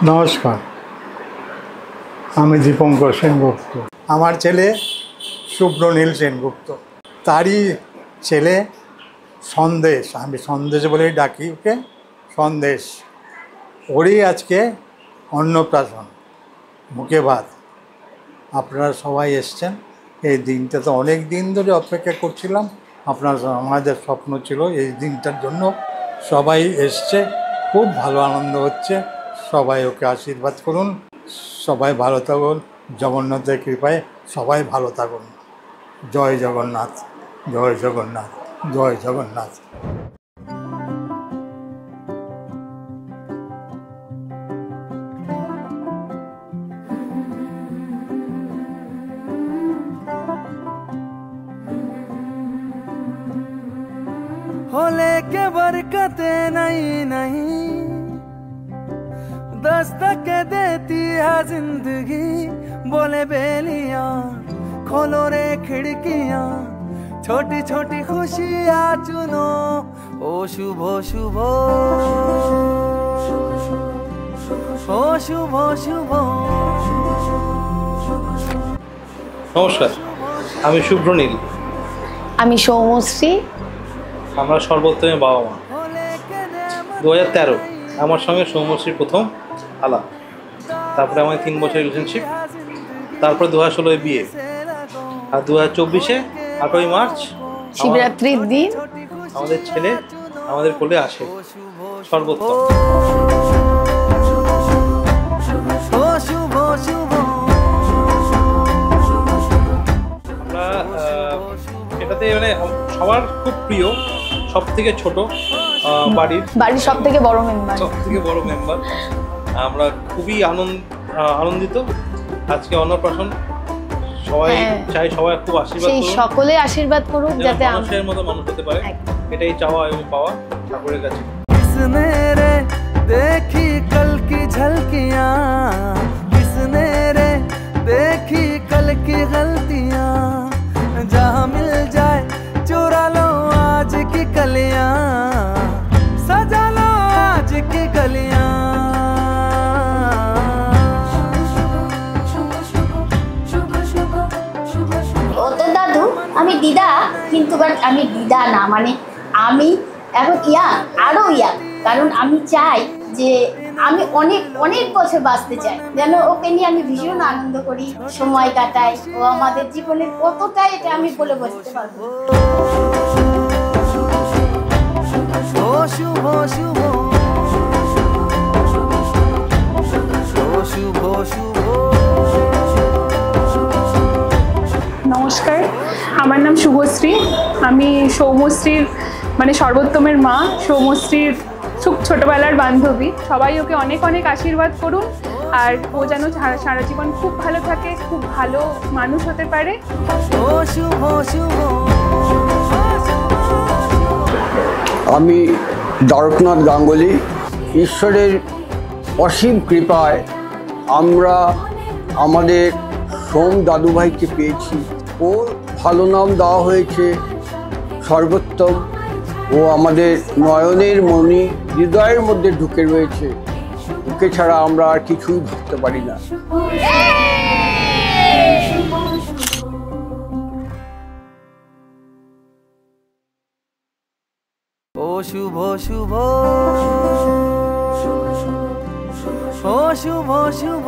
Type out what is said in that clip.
নমস্কার, আমি দীপঙ্কর সেনগুপ্ত। আমার ছেলে শুভ্রনীল সেনগুপ্ত, তারই ছেলে সন্দেশ, আমি সন্দেশ বলেই ডাকি ওকে, সন্দেশ। ওরই আজকে অন্নপ্রাশন, মুখে ভাত। আপনারা সবাই এসছেন, এই দিনটা তো অনেক দিন ধরে অপেক্ষা করছিলাম। আমাদের স্বপ্ন ছিল এই দিনটার জন্য, সবাই এসছে, খুব ভালো আনন্দ হচ্ছে। সবাই ওকে আশীর্বাদ করুন, সবাই ভালো থাকুন, জগন্নাথের কৃপায় সবাই ভালো থাকুন। জয় জগন্নাথ, জয় জগন্নাথ, জয় জগন্নাথ। होले के बरकते नहीं नहीं दस्तक देती है जिंदगी। बोले बेलियां खोलो रे खिड़कियां, छोटी छोटी खुशियां चुनो। ओ शुभ शुभ, ओ शुभ शुभ। নমস্কার, আমি শুভ্রনীল। আমি সৌমশ্রী। আমরা সর্বোত্তমের বাবা মা। 2013 আমার সঙ্গে সৌমশ্রীর প্রথম আলাপ, তারপরে আমার 3 বছর রিলেশনশিপ, তারপরে 2016 বিয়ে, আর 2024 8ই মার্চ শিবরাত্রির দিন আমাদের ছেলে আমাদের কোলে আসে, সর্বোত্তম। আমরা এটাতে মানে সবার খুব প্রিয়, সব থেকে ছোট, বাড়ির সব থেকে বড় মেম্বার। আমরা খুবই আনন্দিত আজকে অন্নপ্রাশন। সবাই চাই সবাই খুব আশীর্বাদ করুন, সকলে আশীর্বাদ করুন যাতে মানুষের মতো মানুষ হতে পারে, এটাই চাওয়া এবং পাওয়া ঠাকুরের কাছে। किसने रे देखी कल की झलकियां, किसने रे देखी कल की गलतियां। जहां मिल जाए चुरा लो आज की कलियां, सजा लो आज की गलियां। ও তো দাদু, আমি দিদা, কিন্তু আমি দিদা না, মানে আমি এখন আরো ইয়াং। কারণ আমি চাই যে আমি অনেক অনেক বছর বাঁচতে চাই, যেন ওকে নিয়ে আমি ভীষণ আনন্দ করি, সময় কাটাই। ও আমাদের জীবনের কতটাই, এটা আমি বলে বোঝাতে পারবো। শুভ শুভ, শুভ শুভ। নমস্কার, আমার নাম শুভশ্রী। আমি সৌমশ্রীর মানে সর্বোত্তমের মা, সৌমশ্রীর খুব ছোটবেলার বান্ধবী। সবাই ওকে অনেক অনেক আশীর্বাদ করুন, আর ও যেন সারা জীবন খুব ভালো থাকে, খুব ভালো মানুষ হতে পারে। আমি দ্বারকনাথ গাঙ্গুলি। ঈশ্বরের অসীম কৃপায় আমরা আমাদের সোম দাদুভাইকে পেয়েছি। ওর ভালো নাম দেওয়া হয়েছে সর্বোত্তম। ও আমাদের নয়নের মণি, হৃদয়ের মধ্যে ঢুকে রয়েছে। ওকে ছাড়া আমরা আর কিছুই ভাবতে পারি না। ও শুভ শুভ, ও শুভ শুভ।